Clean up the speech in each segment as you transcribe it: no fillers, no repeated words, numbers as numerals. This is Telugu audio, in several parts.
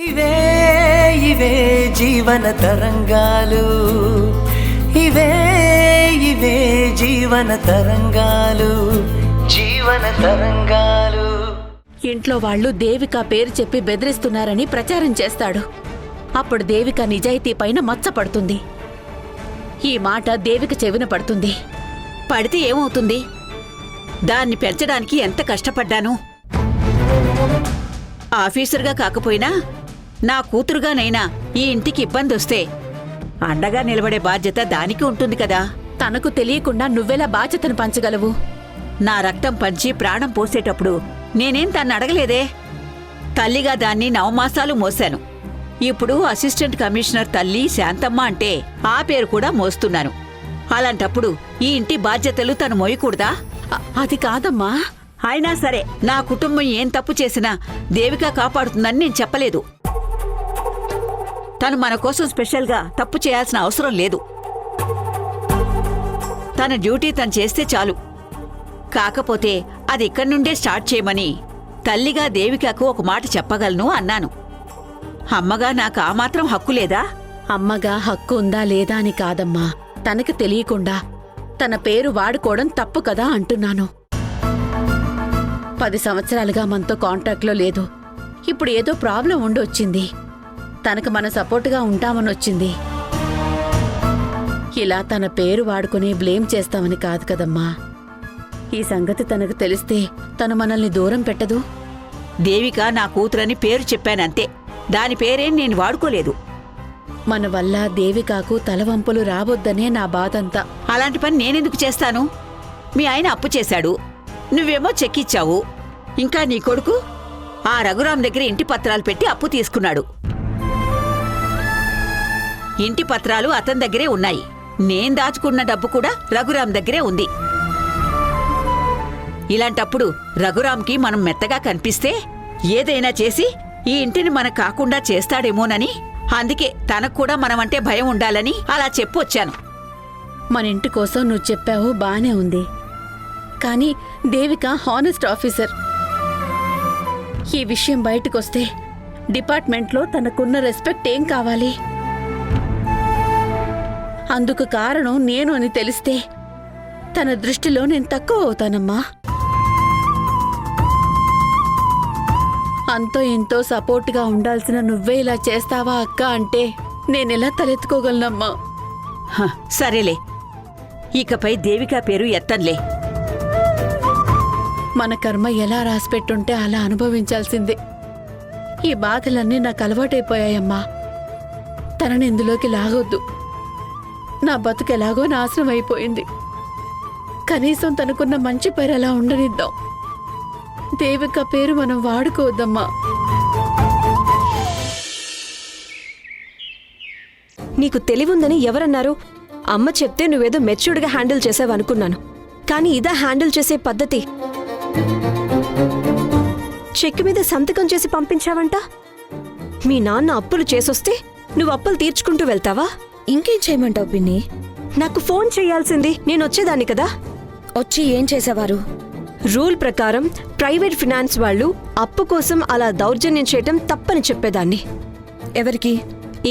ఇవే ఇవే జీవన తరంగాలు, ఇవే ఇవే జీవన తరంగాలు, జీవన తరంగాలు. ఇంట్లో వాళ్ళు దేవిక పేరు చెప్పి బెదిరిస్తున్నారని ప్రచారం చేస్తాడు. అప్పుడు దేవిక నిజాయితీ పైన మచ్చపడుతుంది. ఈ మాట దేవిక చెవిన పడుతుంది. పడితే ఏమవుతుంది? దాన్ని పెంచడానికి ఎంత కష్టపడ్డాను. ఆఫీసర్గా కాకపోయినా నా కూతురుగానైనా ఈ ఇంటికి ఇబ్బంది వస్తే అండగా నిలబడే బాధ్యత దానికి ఉంటుంది కదా. తనకు తెలియకుండా నువ్వెలా బాధ్యతను పంచగలవు? నా రక్తం పంచి ప్రాణం పోసేటప్పుడు నేనేం తన్ను అడగలేదే. తల్లిగా దాన్ని 9 మాసాలు మోశాను. ఇప్పుడు అసిస్టెంట్ కమిషనర్ తల్లి శాంతమ్మ అంటే ఆ పేరు కూడా మోస్తున్నాను. అలాంటప్పుడు ఈ ఇంటి బాధ్యతలు తను మోయకూడదా? అది కాదమ్మా. అయినా సరే నా కుటుంబం ఏం తప్పు చేసినా దేవిక కాపాడుతుందని నేను చెప్పలేదు. తను మన కోసం స్పెషల్గా తప్పు చేయాల్సిన అవసరం లేదు. తన డ్యూటీ తను చేస్తే చాలు. కాకపోతే అది ఇక్కడి నుండే స్టార్ట్ చేయమని తల్లిగా దేవికకు ఒక మాట చెప్పగలను అన్నాను. అమ్మగా నాకు ఆ మాత్రం హక్కు లేదా? అమ్మగా హక్కు ఉందా లేదా అని కాదమ్మా, తనకు తెలియకుండా తన పేరు వాడుకోవడం తప్పు కదా అంటున్నాను. 10 సంవత్సరాలుగా మనతో కాంటాక్ట్లో లేదు. ఇప్పుడు ఏదో ప్రాబ్లం ఉండొచ్చింది. తనకు మన సపోర్టుగా ఉంటామని వచ్చింది. ఇలా తన పేరు వాడుకుని బ్లేమ్ చేస్తామని కాదు కదమ్మా. ఈ సంగతి తనకు తెలిస్తే తను మనల్ని దూరం పెట్టదు. దేవిక నా కూతురని పేరు చెప్పానంతే. దాని పేరేం నేను వాడుకోలేదు. మన వల్ల దేవికాకు తలవంపులు రావద్దనే నా బాధంతా. అలాంటి పని నేనెందుకు చేస్తాను? మీ ఆయన అప్పు చేశాడు, నువ్వేమో చెక్కిచ్చావు. ఇంకా నీ కొడుకు ఆ రఘురాం దగ్గర ఇంటి పత్రాలు పెట్టి అప్పు తీసుకున్నాడు. ఇంటి పత్రాలు అతని దగ్గరే ఉన్నాయి. నేను దాచుకున్న డబ్బు కూడా రఘురాం దగ్గరే ఉంది. ఇలాంటప్పుడు రఘురాంకి మనం మెత్తగా కనిపిస్తే ఏదైనా చేసి ఈ ఇంటిని మనకు కాకుండా చేస్తాడేమోనని, అందుకే తనకు కూడా మనమంటే భయం ఉండాలని అలా చెప్పొచ్చాను. మన ఇంటి కోసం నువ్వు చెప్పావు, బానే ఉంది. కానీ దేవిక హానెస్ట్ ఆఫీసర్. ఈ విషయం బయటకొస్తే డిపార్ట్మెంట్లో తనకున్న రెస్పెక్ట్ ఏం కావాలి? అందుకు కారణం నేను అని తెలిస్తే తన దృష్టిలో నేను తక్కువ అవుతానమ్మా. అంతో ఇంతో సపోర్ట్గా ఉండాల్సిన నువ్వే ఇలా చేస్తావా అక్క అంటే నేనెలా తలెత్తుకోగలనమ్మా? సరేలే, ఇకపై దేవిక పేరు ఎత్తంలే. మన కర్మ ఎలా రాసిపెట్టుంటే అలా అనుభవించాల్సిందే. ఈ బాధలన్నీ నాకు అలవాటైపోయాయమ్మా. తనని ఇందులోకి లాగొద్దు. నా బతుకెలాగో నాశనం అయిపోయింది. కనీసం తనకున్న మంచి పేరు అలా ఉండనిద్దాం. దేవిక పేరు మనం వాడుకోవద్దమ్మా. నీకు తెలివుందని ఎవరన్నారు? అమ్మ చెప్తే నువ్వేదో మెచ్యూర్డ్గా హ్యాండిల్ చేసావనుకున్నాను. కానీ ఇదా హ్యాండిల్ చేసే పద్ధతి? చెక్ మీద సంతకం చేసి పంపించావంట. మీ నాన్న అప్పులు చేసొస్తే నువ్వు అప్పులు తీర్చుకుంటూ వెళ్తావా? ఇంకేం చేయమంటావు పిన్ని? నాకు ఫోన్ చేయాల్సింది. నేనొచ్చేదాన్ని కదా. వచ్చి ఏం చేసేవారు? రూల్ ప్రకారం ప్రైవేట్ ఫినాన్స్ వాళ్ళు అప్పు కోసం అలా దౌర్జన్యం చేయటం తప్పని చెప్పేదాన్ని. ఎవరికి?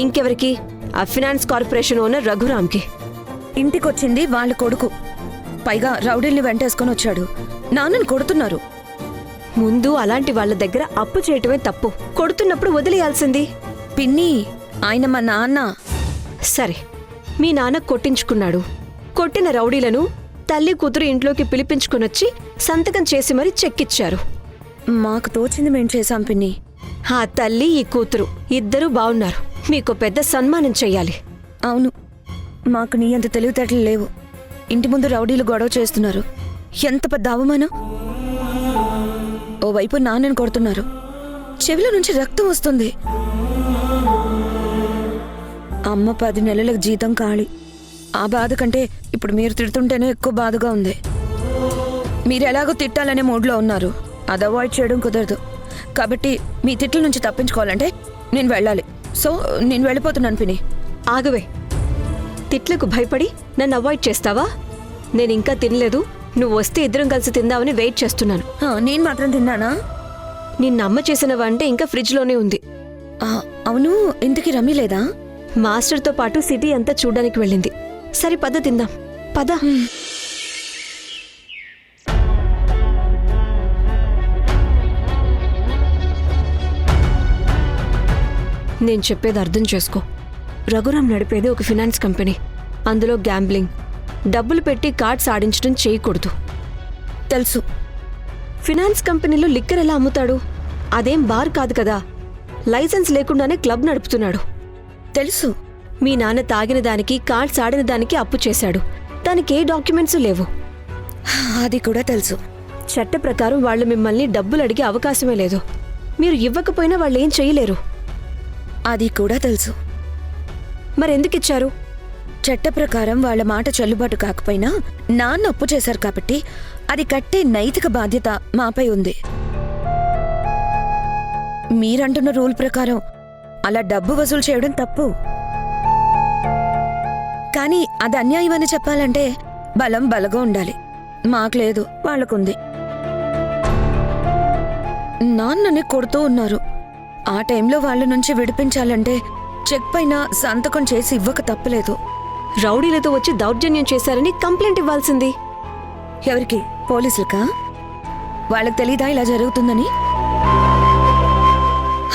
ఇంకెవరికి? ఆ ఫినాన్స్ కార్పొరేషన్ ఓనర్ రఘురాంకి. ఇంటికొచ్చింది వాళ్ళ కొడుకు. పైగా రౌడీల్ని వెంటేసుకొని వచ్చాడు. నాన్నని కొడుతున్నారు. ముందు అలాంటి వాళ్ళ దగ్గర అప్పు చేయటమే తప్పు. కొడుతున్నప్పుడు వదిలేయాల్సింది. పిన్ని, ఆయన మా నాన్న. సరే, మీ నాన్న కొట్టించుకున్నాడు. కొట్టిన రౌడీలను తల్లి కూతురు ఇంట్లోకి పిలిపించుకునొచ్చి సంతకం చేసి మరీ చెక్కిచ్చారు. మాకు తోచింది మేం చేశాం పిన్ని. ఆ తల్లి ఈ కూతురు ఇద్దరూ బావున్నారు. మీకు పెద్ద సన్మానం చెయ్యాలి. అవును, మాకు నీ అంత తెలివితేటలు లేవు. ఇంటి ముందు రౌడీలు గొడవ చేస్తున్నారు. ఎంత పెద్ద అవమానం! ఓవైపు నాన్నని కొడుతున్నారు. చెవిలో నుంచి రక్తం వస్తుంది. అమ్మ 10 నెలలకు జీతం ఖాళీ. ఆ బాధ కంటే ఇప్పుడు మీరు తిడుతుంటేనే ఎక్కువ బాధగా ఉంది. మీరు ఎలాగో తిట్టాలనే మూడ్లో ఉన్నారు. అది అవాయిడ్ చేయడం కుదరదు. కాబట్టి మీ తిట్ల నుంచి తప్పించుకోవాలంటే నేను వెళ్ళాలి. సో నేను వెళ్ళిపోతున్నాను పిన్ని. ఆగవే, తిట్లకు భయపడి నన్ను అవాయిడ్ చేస్తావా? నేనింకా తినలేదు. నువ్వు వస్తే ఇద్దరం కలిసి తిందామని వెయిట్ చేస్తున్నాను. నేను మాత్రం తిన్నానా? నిన్న అమ్మ చేసిన వంట ఇంకా ఫ్రిడ్జ్లోనే ఉంది. అవును, ఇంతకీ రమ్మి లేదా? మాస్టర్తో పాటు సిటీ అంతా చూడ్డానికి వెళ్ళింది. సరే పద తిందాం, పద. నేను చెప్పేది అర్థం చేసుకో. రఘురామ్ నడిపేది ఒక ఫినాన్స్ కంపెనీ. అందులో గ్యాంబ్లింగ్, డబ్బులు పెట్టి కార్డ్స్ ఆడించడం చేయకూడదు. తెలుసు. ఫినాన్స్ కంపెనీలో లిక్కర్ ఎలా అమ్ముతాడు? అదేం బార్ కాదు కదా. లైసెన్స్ లేకుండానే క్లబ్ నడుపుతున్నాడు. తెలుసు. మీ నాన్న తాగిన దానికి, కార్డ్స్ ఆడిన దానికి అప్పు చేశాడు. దానికి ఏ డాక్యుమెంట్స్ లేవు. అది కూడా తెలుసు. చట్ట ప్రకారం వాళ్ళు మిమ్మల్ని డబ్బులు అడిగే అవకాశమే లేదు. మీరు ఇవ్వకపోయినా వాళ్ళు ఏం చేయలేరు. అది కూడా తెలుసు. మరెందుకిచ్చారు? చట్ట ప్రకారం వాళ్ళ మాట చెల్లుబాటు కాకపోయినా నాన్న అప్పు చేశారు కాబట్టి అది కట్టే నైతిక బాధ్యత మాపై ఉంది. మీరంటున్న రూల్ ప్రకారం అలా డబ్బు వసూలు చేయడం తప్పు. కానీ అది అన్యాయం అని చెప్పాలంటే బలం బలగా ఉండాలి. మాకు లేదు, వాళ్ళకుంది. నాన్నని కొడుతూ ఉన్నారు. ఆ టైంలో వాళ్ళ నుంచి విడిపించాలంటే చెక్ పైన సంతకం చేసి ఇవ్వక తప్పలేదు. రౌడీలతో వచ్చి దౌర్జన్యం చేశారని కంప్లైంట్ ఇవ్వాల్సింది. ఎవరికి? పోలీసులకా? వాళ్ళకి తెలీదా ఇలా జరుగుతుందని?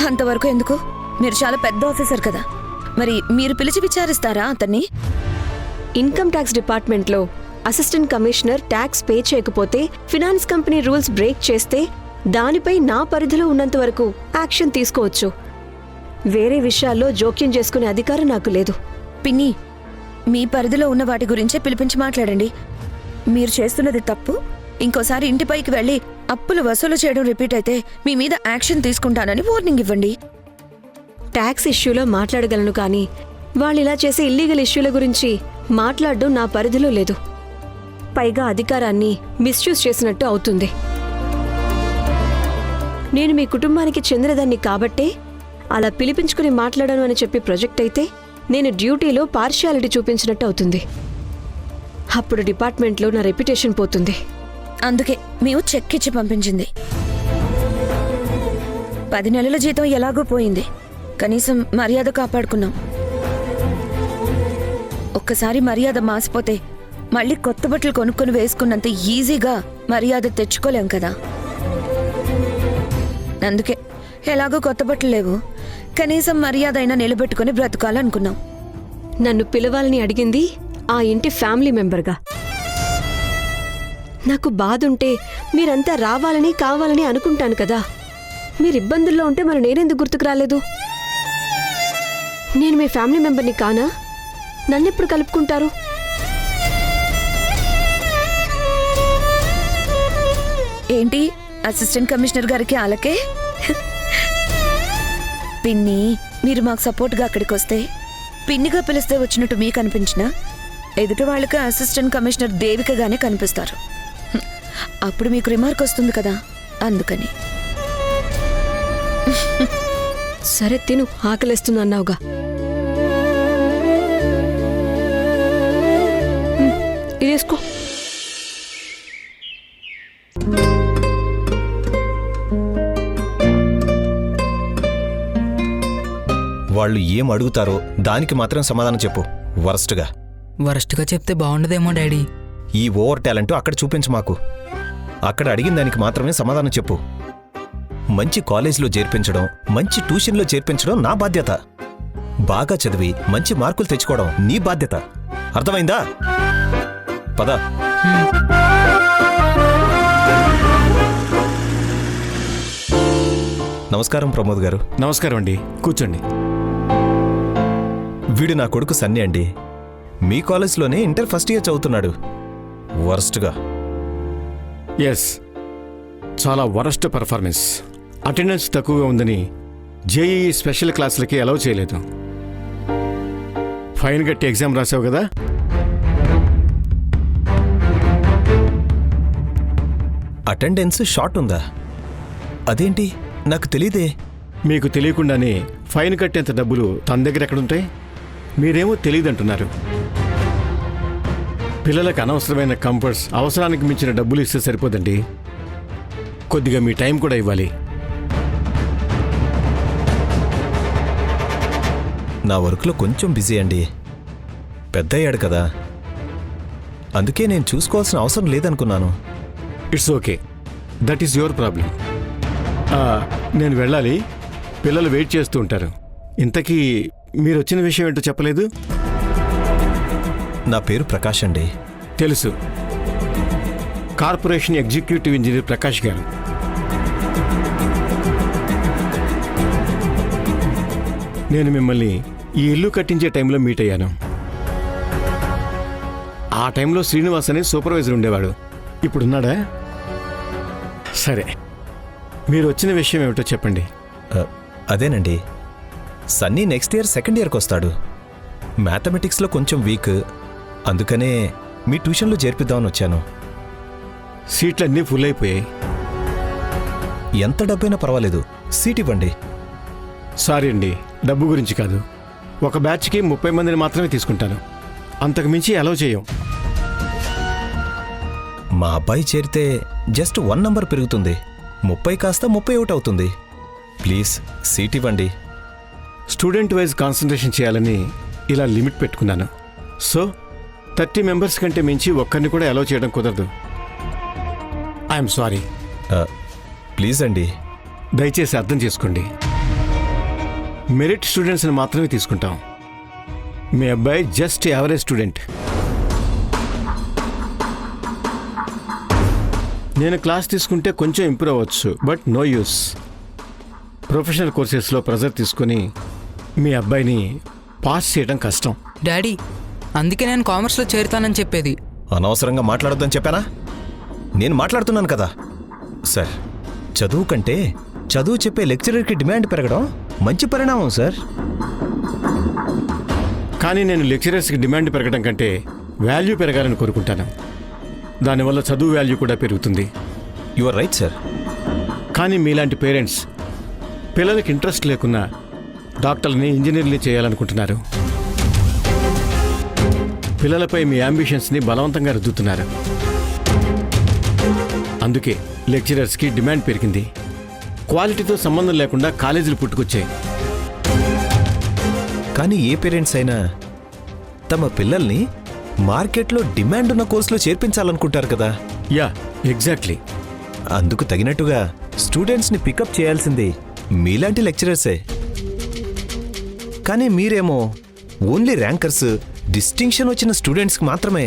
అంతవరకు ఎందుకు? మీరు చాలా పెద్ద ఆఫీసర్ కదా, మరి మీరు పిలిచి విచారిస్తారా అతన్ని? ఇన్కమ్ ట్యాక్స్ డిపార్ట్మెంట్లో అసిస్టెంట్ కమిషనర్ ట్యాక్స్ పే చేయకపోతే, ఫినాన్స్ కంపెనీ రూల్స్ బ్రేక్ చేస్తే దానిపై నా పరిధిలో ఉన్నంత వరకు యాక్షన్ తీసుకోవచ్చు. వేరే విషయాల్లో జోక్యం చేసుకునే అధికారం నాకు లేదు. పిన్ని, మీ పరిధిలో ఉన్న వాటి గురించే పిలిపించి మాట్లాడండి. మీరు చేస్తున్నది తప్పు. ఇంకోసారి ఇంటిపైకి వెళ్ళి అప్పులు వసూలు చేయడం రిపీట్ అయితే మీ మీద యాక్షన్ తీసుకుంటానని వార్నింగ్ ఇవ్వండి. ట్యాక్స్ ఇష్యూలో మాట్లాడగలను, కానీ వాళ్ళు ఇలా చేసే ఇల్లీగల్ ఇష్యూల గురించి మాట్లాడడం నా పరిధిలో లేదు. పైగా అధికారాన్ని మిస్యూజ్ చేసినట్టు అవుతుంది. నేను మీ కుటుంబానికి చెందినదాన్ని కాబట్టే అలా పిలిపించుకుని మాట్లాడాను అని చెప్పి ప్రొజెక్ట్ అయితే నేను డ్యూటీలో పార్షియాలిటీ చూపించినట్టు అవుతుంది. అప్పుడు డిపార్ట్మెంట్లో నా రెప్యుటేషన్ పోతుంది. అందుకే మేము చెక్ ఇచ్చి పంపించింది. 10 నెలల జీతం ఎలాగో పోయింది, కనీసం మర్యాద కాపాడుకున్నాం. ఒక్కసారి మర్యాద మాసిపోతే మళ్ళీ కొత్త బట్టలు కొనుక్కొని వేసుకున్నంత ఈజీగా మర్యాద తెచ్చుకోలేం కదా. అందుకే ఎలాగో కొత్త బట్టలు లేవు, కనీసం మర్యాద అయినా నిలబెట్టుకుని బ్రతకాలనుకున్నాం. నన్ను పిలవాలని అడిగింది ఆ ఇంటి ఫ్యామిలీ మెంబర్గా. నాకు బాధుంటే మీరంతా రావాలని కావాలని అనుకుంటాను కదా. మీరు ఇబ్బందుల్లో ఉంటే మరి నేనెందుకు గుర్తుకు రాలేదు? నేను మీ ఫ్యామిలీ మెంబర్ని కానా? నన్నెప్పుడు కలుపుకుంటారు? ఏంటి అసిస్టెంట్ కమిషనర్ గారికి ఆలకే? పిన్ని, మీరు మాకు సపోర్ట్గా అక్కడికి వస్తే పిన్నిగా పిలిస్తే వచ్చినట్టు మీకు అనిపించినా ఎదుటి వాళ్ళకి అసిస్టెంట్ కమిషనర్ దేవికగానే కనిపిస్తారు. అప్పుడు మీకు రిమార్క్ వస్తుంది కదా, అందుకని. సరే తిను, ఆకలిస్తుంది అన్నావుగా. ఇదేసుకో. వాళ్ళు ఏం అడుగుతారో దానికి మాత్రం సమాధానం చెప్పు. వరస్ట్గా చెప్తే బాగుండదేమో డాడీ. ఈ ఓవర్ టాలెంట్ అక్కడ చూపించు మాకు. అక్కడ అడిగిన దానికి మాత్రమే సమాధానం చెప్పు. మంచి కాలేజీలో చేర్పించడం, మంచి ట్యూషన్లో చేర్పించడం నా బాధ్యత. బాగా చదివి మంచి మార్కులు తెచ్చుకోవడం నీ బాధ్యత. అర్థమైందా? పద. నమస్కారం ప్రమోద్ గారు. నమస్కారం అండి, కూర్చోండి. వీడు నా కొడుకు సన్నీ అండి. మీ కాలేజ్లోనే ఇంటర్ ఫస్ట్ ఇయర్ చదువుతున్నాడు. వరస్ట్గా. ఎస్, చాలా వరస్ట్ పర్ఫార్మెన్స్. అటెండెన్స్ తక్కువగా ఉందని జేఈఈ స్పెషల్ క్లాసులకి అలౌ చేయలేదు. ఫైన్ కట్టి ఎగ్జామ్ రాసావు కదా. అటెండెన్స్ షార్ట్ ఉందా? అదేంటి, నాకు తెలీదే. మీకు తెలియకుండానే ఫైన్ కట్టేంత డబ్బులు తన దగ్గర ఎక్కడుంటాయి? మీరేమో తెలియదంటున్నారు. పిల్లలకు అనవసరమైన కంఫర్ట్స్, అవసరానికి మించిన డబ్బులు ఇస్తే సరిపోదండి. కొద్దిగా మీ టైం కూడా ఇవ్వాలి. నా వర్క్లో కొంచెం బిజీ అండి. పెద్దయ్యాడు కదా, అందుకే నేను చూసుకోవాల్సిన అవసరం లేదనుకున్నాను. It's okay, that is your problem. నేను వెళ్ళాలి, పిల్లలు వెయిట్ చేస్తూ ఉంటారు. ఇంతకీ మీరు వచ్చిన విషయం ఏంటో చెప్పలేదు? నా పేరు ప్రకాష్ అండి. తెలుసు, కార్పొరేషన్ ఎగ్జిక్యూటివ్ ఇంజనీర్ ప్రకాష్ గారు. నేను మిమ్మల్ని ఈ ఇల్లు కట్టించే టైంలో మీట్ అయ్యాను. ఆ టైంలో శ్రీనివాస్ అనే సూపర్వైజర్ ఉండేవాడు. ఇప్పుడున్నాడా? సరే, మీరు వచ్చిన విషయం ఏమిటో చెప్పండి. అదేనండి, సన్నీ నెక్స్ట్ ఇయర్ సెకండ్ ఇయర్కి వస్తాడు. మ్యాథమెటిక్స్లో కొంచెం వీక్, అందుకనే మీ ట్యూషన్లో చేర్పిద్దామని వచ్చాను. సీట్లన్నీ ఫుల్ అయిపోయాయి. ఎంత డబ్బైనా పర్వాలేదు, సీట్ ఇవ్వండి. సారీ అండి, డబ్బు గురించి కాదు. ఒక బ్యాచ్కి 30 మందిని మాత్రమే తీసుకుంటాను, అంతకు మించి అలౌ చేయం. మా అబ్బాయి చేరితే జస్ట్ 1 నంబర్ పెరుగుతుంది, 30 కాస్త 31 అవుతుంది. ప్లీజ్ సీట్ ఇవ్వండి. స్టూడెంట్ వైజ్ కాన్సన్ట్రేషన్ చేయాలని ఇలా లిమిట్ పెట్టుకున్నాను. సో 30 మెంబర్స్ కంటే మించి ఒక్కరిని కూడా అలౌ చేయడం కుదరదు. I'm sorry. ప్లీజ్ అండి. దయచేసి అర్థం చేసుకోండి. మెరిట్ స్టూడెంట్స్ని మాత్రమే తీసుకుంటాం. మీ అబ్బాయి జస్ట్ యావరేజ్ స్టూడెంట్. నేను క్లాస్ తీసుకుంటే కొంచెం ఇంప్రూవ్ అవ్వచ్చు, బట్ నో యూస్. ప్రొఫెషనల్ కోర్సెస్లో ప్రెజర్ తీసుకొని మీ అబ్బాయిని పాస్ చేయడం కష్టం. డాడీ, అందుకే నేను కామర్స్లో చేరుతానని చెప్పేది. అనవసరంగా మాట్లాడొద్దని చెప్పానా? నేను మాట్లాడుతున్నాను కదా. సార్, చదువు కంటే చదువు చెప్పే లెక్చరర్కి డిమాండ్ పెరగడం మంచి పరిణామం సార్. కానీ నేను లెక్చరర్స్కి డిమాండ్ పెరగడం కంటే వాల్యూ పెరగాలని కోరుకుంటాను. దానివల్ల చదువు వాల్యూ కూడా పెరుగుతుంది. You are right sir. కానీ మీలాంటి పేరెంట్స్ పిల్లలకి ఇంట్రెస్ట్ లేకున్నా డాక్టర్ని, ఇంజనీర్ని చేయాలనుకుంటున్నారు. పిల్లలపై మీ అంబిషన్స్ని బలవంతంగా రుద్దుతున్నారు. అందుకే లెక్చరర్స్కి డిమాండ్ పెరిగింది. క్వాలిటీతో సంబంధం లేకుండా కాలేజీలు పుట్టుకొచ్చాయి. కానీ ఏ పేరెంట్స్ అయినా తమ పిల్లల్ని మార్కెట్లో డిమాండ్ ఉన్న కోర్సులో చేర్పించాలనుకుంటారు కదా. Yeah, exactly. అందుకు తగినట్టుగా స్టూడెంట్స్ని పికప్ చేయాల్సింది మీలాంటి లెక్చరర్సే. కానీ మీరేమో ఓన్లీ ర్యాంకర్స్, డిస్టింక్షన్ వచ్చిన స్టూడెంట్స్కి మాత్రమే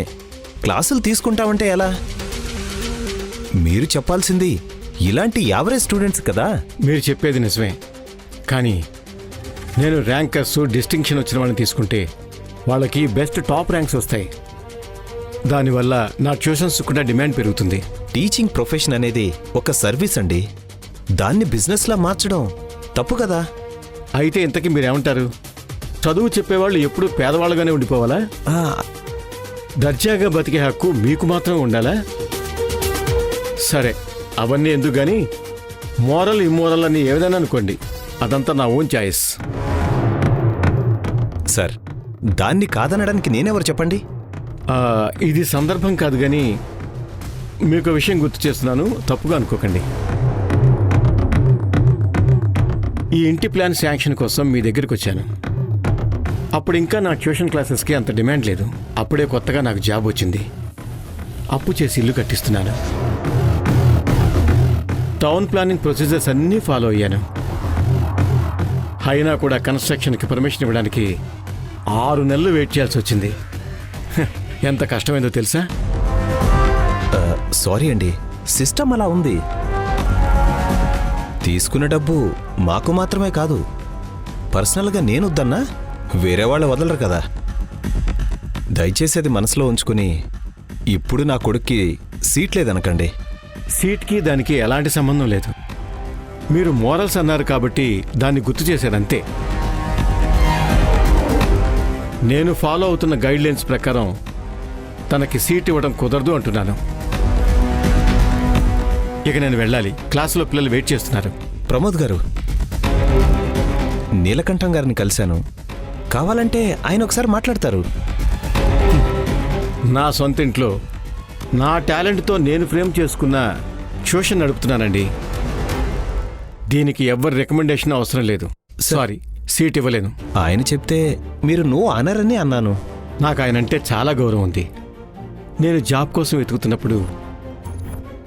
క్లాసులు తీసుకుంటామంటే ఎలా? మీరు చెప్పాల్సింది ఇలాంటి యావరేజ్ స్టూడెంట్స్ కదా. మీరు చెప్పేది నిజమే, కానీ నేను ర్యాంకర్స్, డిస్టింక్షన్ వచ్చిన వాళ్ళని తీసుకుంటే వాళ్ళకి బెస్ట్ టాప్ ర్యాంక్స్ వస్తాయి. దానివల్ల నా ట్యూషన్స్ కూడా డిమాండ్ పెరుగుతుంది. టీచింగ్ ప్రొఫెషన్ అనేది ఒక సర్వీస్ అండి. దాన్ని బిజినెస్లా మార్చడం తప్పు కదా. అయితే ఇంతకీ మీరేమంటారు? చదువు చెప్పేవాళ్ళు ఎప్పుడూ పేదవాళ్ళుగానే ఉండిపోవాలా? దర్జాగా బతికే హక్కు మీకు మాత్రం ఉండాలా? సరే, అవన్నీ ఎందుకు కానీ మోరల్, ఇమ్మోరల్ అని ఏదైనా అనుకోండి, అదంతా నా ఓన్ చాయిస్. సార్, దాన్ని కాదనడానికి నేనెవరు చెప్పండి? ఇది సందర్భం కాదు కానీ మీకు విషయం గుర్తు చేస్తున్నాను, తప్పుగా అనుకోకండి. ఈ ఇంటి ప్లాన్ శాంక్షన్ కోసం మీ దగ్గరికి వచ్చాను. అప్పుడు ఇంకా నా ట్యూషన్ క్లాసెస్కి అంత డిమాండ్ లేదు. అప్పుడే కొత్తగా నాకు జాబ్ వచ్చింది. అప్పు చేసి ఇల్లు కట్టిస్తున్నాను. టౌన్ ప్లానింగ్ ప్రొసీజర్స్ అన్నీ ఫాలో అయ్యాను. అయినా కూడా కన్స్ట్రక్షన్కి పర్మిషన్ ఇవ్వడానికి 6 నెలలు వెయిట్ చేయాల్సి వచ్చింది. ఎంత కష్టమైందో తెలుసా? సారీ అండి, సిస్టమ్ అలా ఉంది. తీసుకున్న డబ్బు మాకు మాత్రమే కాదు, పర్సనల్గా నేను వద్దన్నా వేరే వాళ్ళు వదలరు కదా. దయచేసి అది మనసులో ఉంచుకుని ఇప్పుడు నా కొడుక్కి సీట్ లేదనకండి. సీట్కి దానికి ఎలాంటి సంబంధం లేదు. మీరు మోరల్స్ అన్నారు కాబట్టి దాన్ని గుర్తు చేశారంతే. నేను ఫాలో అవుతున్న గైడ్లైన్స్ ప్రకారం తనకి సీట్ ఇవ్వడం కుదరదు అంటున్నాను. ఇక నేను వెళ్ళాలి, క్లాసులో పిల్లలు వెయిట్ చేస్తున్నారు. ప్రమోద్ గారు, నీలకంఠం గారిని కలిశాను, కావాలంటే ఆయన ఒకసారి మాట్లాడతారు. నా సొంత ఇంట్లో నా టాలెంట్తో నేను ఫ్రేమ్ చేసుకున్న ట్యూషన్ నడుపుతున్నానండి. దీనికి ఎవ్వరి రికమెండేషన్ అవసరం లేదు. సారీ, సీట్ ఇవ్వలేను. ఆయన చెప్తే మీరు నో అనరని అన్నాను. నాకు ఆయన అంటే చాలా గౌరవం ఉంది. నేను జాబ్ కోసం వెతుకుతున్నప్పుడు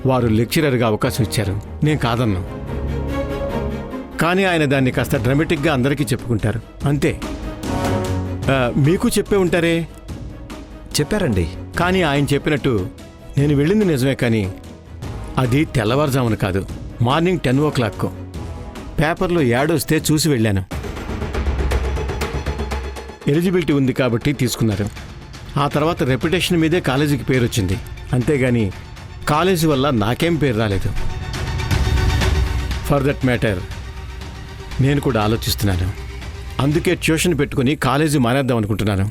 వారు లెక్చరర్గా అవకాశం ఇచ్చారు. నేను కాదన్నా. కానీ ఆయన దాన్ని కాస్త డ్రామాటిక్గా అందరికీ చెప్పుకుంటారు అంతే. మీకు చెప్పే ఉంటారే. చెప్పారండి. కానీ ఆయన చెప్పినట్టు నేను వెళ్ళింది నిజమే, కానీ అది తెల్లవారుజామున కాదు, మార్నింగ్ 10 o'clock. పేపర్లో యాడ్ వస్తే చూసి వెళ్ళాను. ఎలిజిబిలిటీ ఉంది కాబట్టి తీసుకున్నారు. ఆ తర్వాత రెప్యుటేషన్ మీదే కాలేజీకి పేరు వచ్చింది. అంతేగాని కాలేజీ వల్ల నాకేం పేరు రాలేదు. ఫర్ దట్ మ్యాటర్ నేను కూడా ఆలోచిస్తున్నాను. అందుకే ట్యూషన్ పెట్టుకుని కాలేజీ మానేద్దాం అనుకుంటున్నాను.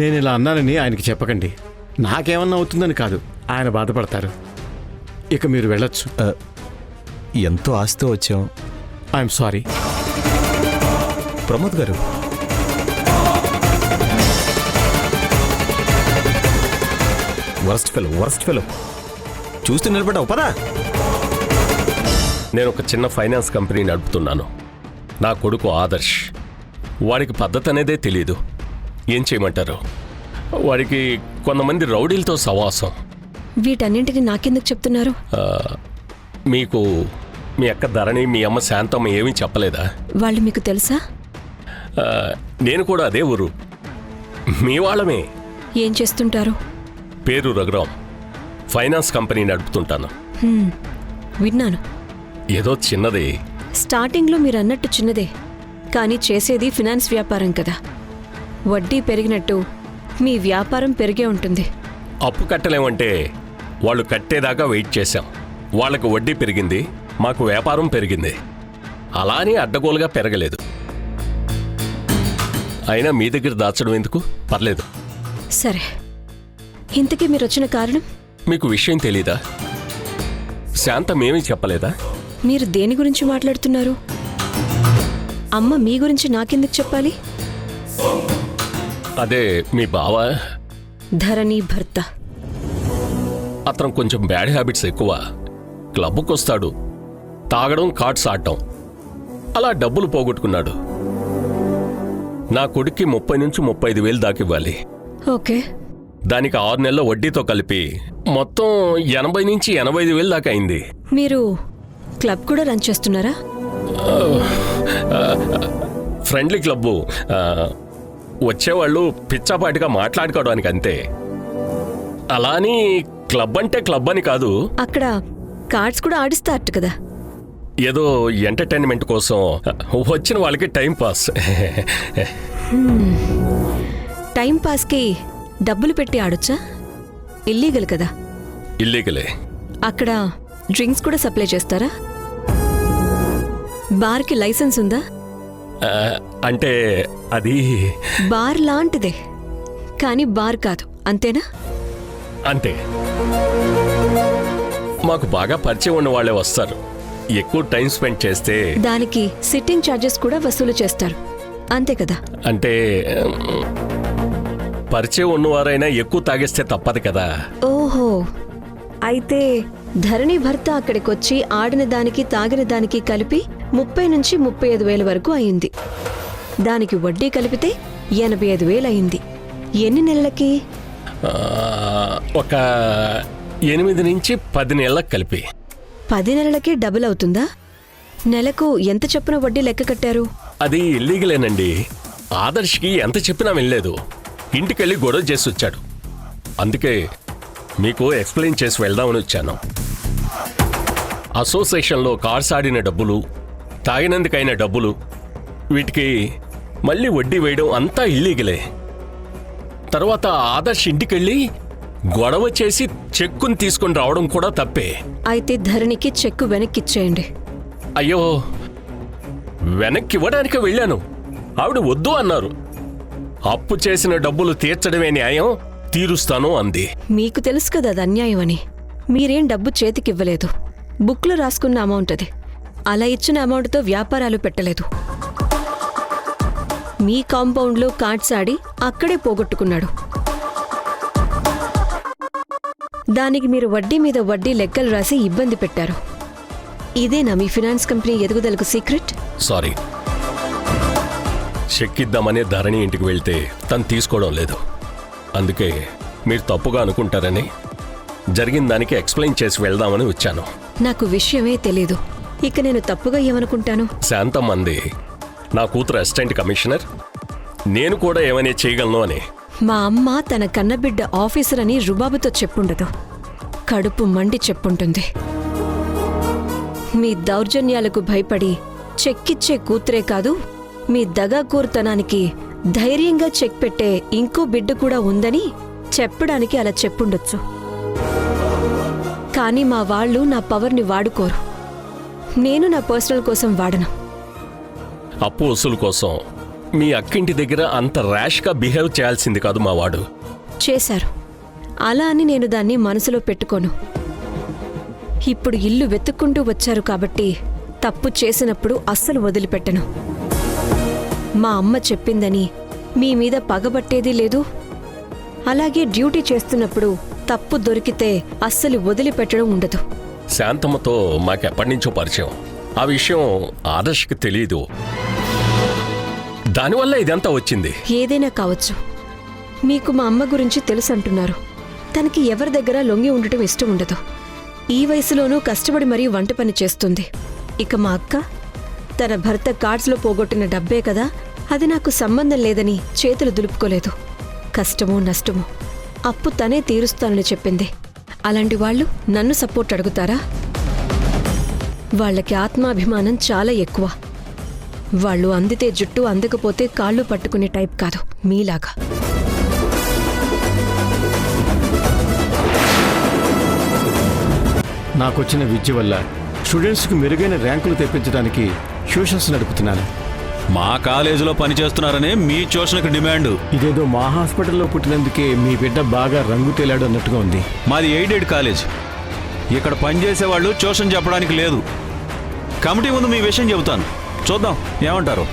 నేను ఇలా అన్నానని ఆయనకి చెప్పకండి. నాకేమన్నా అవుతుందని కాదు, ఆయన బాధపడతారు. ఇక మీరు వెళ్ళొచ్చు. ఎంతో ఆస్తో వచ్చాం. I'm sorry. ప్రమోద్ గారు, వర్స్ట్ ఫెలో చూస్తూ నిలబడ్డావు. పదా. నేను ఒక చిన్న ఫైనాన్స్ కంపెనీ నడుపుతున్నాను. నా కొడుకు ఆదర్శ్. వాడికి పద్ధతి అనేదే తెలీదు. ఏం చేయమంటారు? వాడికి కొంతమంది రౌడీలతో సవాసం. వీటన్నింటినీ నాకెందుకు చెప్తున్నారు? మీకు మీ అక్క ధరణి, మీ అమ్మ శాంతమ్మ ఏమీ చెప్పలేదా? వాళ్ళు మీకు తెలుసా? నేను కూడా అదే ఊరు, మీ వాళ్ళమే. ఏం చేస్తుంటారు? పేరు రఘురాం. Finance company నడుపుతుంటాను. విన్నాను. ఏదో చిన్నదే. స్టార్టింగ్లో మీరు అన్నట్టు చిన్నదే, కానీ చేసేది ఫినాన్స్ వ్యాపారం కదా. వడ్డీ పెరిగినట్టు మీ వ్యాపారం పెరిగే ఉంటుంది. అప్పు కట్టలేమంటే వాళ్ళు కట్టేదాకా వెయిట్ చేశాం. వాళ్ళకు వడ్డీ పెరిగింది, మాకు వ్యాపారం పెరిగింది. అలా అని అడ్డగోలుగా పెరగలేదు. అయినా మీ దగ్గర దాచడం ఎందుకు? పర్లేదు. సరే, ఇంతకీ మీరు వచ్చిన కారణం? మీకు విషయం తెలీదా? శాంతం ఏమీ చెప్పలేదా? మీరు దేని గురించి మాట్లాడుతున్నారు? అమ్మ మీ గురించి నాకెందుకు చెప్పాలి? అదే మీ బావ ధరణి భర్త. అతను కొంచెం బ్యాడ్ హ్యాబిట్స్ ఎక్కువ. క్లబ్కి వస్తాడు, తాగడం, కార్డ్స్ ఆడటం, అలా డబ్బులు పోగొట్టుకున్నాడు. నా కొడుక్కి 30 నుంచి 35 దాకా ఇవ్వాలి. ఓకే. దానికి 6 నెలల వడ్డీతో కలిపి మొత్తం 80 నుంచి 85 దాకా అయింది. మీరు క్లబ్ కూడా రన్ చేస్తున్నారా? Friendly club. వచ్చేవాళ్ళు పిచ్చాపాటిగా మాట్లాడుకోవడానికి అంతే. అలా అని క్లబ్ అంటే క్లబ్ అని కాదు. అక్కడ కార్డ్స్ కూడా ఆడిస్తారట కదా? ఏదో ఎంటర్టైన్మెంట్ కోసం వచ్చిన వాళ్ళకి టైం పాస్. టైం పాస్కి డబ్బులు పెట్టి ఆడొచ్చా? ఇల్లీగల్ కదా? ఇల్లీగలే. అక్కడ డ్రింక్స్ కూడా సప్లై చేస్తారా? బార్కి లైసెన్స్ ఉందా? అంటే అది బార్ లాంటిదే, కానీ బార్ కాదు, అంతేనా? అంతే. మాకు బాగా పరిచయం ఉన్న వాళ్ళే వస్తారు. ఎక్కువ టైం స్పెండ్ చేస్తే దానికి సిట్టింగ్ ఛార్జెస్ కూడా వసూలు చేస్తారు, అంతే కదా? అంటే పరిచయం ఉన్నవారైనా ఎక్కువ తాగేస్తే తప్పదు కదా. ఓహో, అయితే ధరణి భర్త అక్కడికొచ్చి ఆడిన దానికి తాగిన దానికి కలిపి 30 నుంచి 35,000 వరకు అయింది. దానికి వడ్డీ కలిపితే 85,000 అయింది. ఎన్ని నెలలకి? ఒక 8 నుంచి 10 నెలలకు కలిపి. 10 నెలలకే డబుల్ అవుతుందా? నెలకు ఎంత చొప్పున వడ్డీ లెక్క కట్టారు? అది ఇల్లీగలేనండి. ఆదర్శ్కి ఎంత చెప్పినా వినలేదు. ఇంటికెళ్ళి గొడవ చేసి వచ్చాడు. అందుకే మీకు ఎక్స్ప్లెయిన్ చేసి వెళ్దామని వచ్చాను. అసోసియేషన్లో కార్డ్స్ ఆడిన డబ్బులు, తాగినందుకైన డబ్బులు, వీటికి మళ్ళీ వడ్డీ వేయడం అంతా ఇల్లీగలే. తర్వాత ఆదర్శ్ ఇంటికెళ్ళి గొడవ చేసి చెక్కుని తీసుకొని రావడం కూడా తప్పే. అయితే ధరణికి చెక్కు వెనక్కిచ్చేయండి. అయ్యో, వెనక్కి ఇవ్వడానికి వెళ్ళాను. ఆవిడ వద్దు అన్నారు. అప్పు చేసిన డబ్బులు తీర్చడమే న్యాయం, తీరుస్తాను అంది. మీకు తెలుసు కదా అది అన్యాయం అని. మీరేం డబ్బు చేతికివ్వలేదు, బుక్లో రాసుకున్న అమౌంట్ అది. అలా ఇచ్చిన అమౌంట్తో వ్యాపారాలు పెట్టలేదు. మీ కాంపౌండ్లో కార్డ్స్ ఆడి అక్కడే పోగొట్టుకున్నాడు. దానికి మీరు వడ్డీ మీద వడ్డీ లెక్కలు రాసి ఇబ్బంది పెట్టారు. ఇదేనా మీ ఫినాన్స్ కంపెనీ ఎదుగుదలకు సీక్రెట్? సారీ. చెక్ ఇద్దామనే ధరణి ఇంటికి వెళ్తే తను తీసుకోవడం లేదు. అందుకే మీరు తప్పుగా అనుకుంటారని జరిగిన దానికి ఎక్స్ప్లెయిన్ చేసి వెళ్దామని వచ్చాను. నాకు విషయమే తెలీదు. ఇక నేను తప్పుగా ఏమనుకుంటాను? శాంతం అంది నా కూతురు అసిస్టెంట్ కమిషనర్, నేను కూడా ఏమనే చేయగలను అని. మా అమ్మ తన కన్నబిడ్డ ఆఫీసర్ అని రుబాబుతో చెప్పుండదు, కడుపు మండి చెప్పుంటుంది. మీ దౌర్జన్యాలకు భయపడి చెక్కిచ్చే కూతురే కాదు, మీ దగాకూరుతనానికి ధైర్యంగా చెక్ పెట్టే ఇంకో బిడ్డ కూడా ఉందని చెప్పడానికి అలా చెప్పుండొచ్చు. కానీ మా వాళ్ళు నా పవర్ని వాడుకోరు. నేను నా పర్సనల్ కోసం వాడను. అప్పు వసూలు కోసం మీ అక్కింటి దగ్గర అంత ర్యాష్గా బిహేవ్ చేయాల్సింది కాదు మా వాడు. చేశారు. అలా అని నేను దాన్ని మనసులో పెట్టుకోను. ఇప్పుడు ఇల్లు వెతుక్కుంటూ వచ్చారు కాబట్టి తప్పు చేసినప్పుడు అస్సలు వదిలిపెట్టను. మా అమ్మ చెప్పిందని మీ మీద పగబట్టేది లేదు. అలాగే డ్యూటీ చేస్తున్నప్పుడు తప్పు దొరికితే అస్సలు వదిలిపెట్టడం ఉండదు. శాంతమ్మతో మాకెప్పటినుంచో పరిచయం. ఆ విషయం ఆదర్శకి తెలీదు. దానివల్ల ఇదంతా వచ్చింది. ఏదైనా కావచ్చు. మీకు మా అమ్మ గురించి తెలుసు అంటున్నారు. తనకి ఎవరి దగ్గర లొంగి ఉండటం ఇష్టం ఉండదు. ఈ వయసులోనూ కష్టపడి మరీ వంట పని చేస్తుంది. ఇక మా అక్క తన భర్త కార్డ్స్లో పోగొట్టిన డబ్బే కదా, అది నాకు సంబంధం లేదని చేతులు దులుపుకోలేదు. కష్టమో నష్టమో అప్పు తనే తీరుస్తానని చెప్పింది. అలాంటి వాళ్ళు నన్ను సపోర్ట్ అడుగుతారా? వాళ్ళకి ఆత్మాభిమానం చాలా ఎక్కువ. వాళ్ళు అందితే జుట్టు, అందకపోతే కాళ్ళు పట్టుకునే టైప్ కాదు మీలాగా. నాకొచ్చిన విద్య వల్ల స్టూడెంట్స్కి మెరుగైన ర్యాంకులు తెప్పించడానికి ట్యూషన్స్ నడుపుతున్నాను. మా కాలేజీలో పనిచేస్తున్నారని మీ ట్యూషన్కి డిమాండ్. ఇదేదో మా హాస్పిటల్లో పుట్టినందుకే మీ బిడ్డ బాగా రంగు తేలాడు అన్నట్టుగా ఉంది. మాది ఎయిడెడ్ కాలేజ్. ఇక్కడ పనిచేసే వాళ్ళు ట్యూషన్ చెప్పడానికి లేదు. కమిటీ ముందు మీ విషయం చెబుతాను, చూద్దాం ఏమంటారు.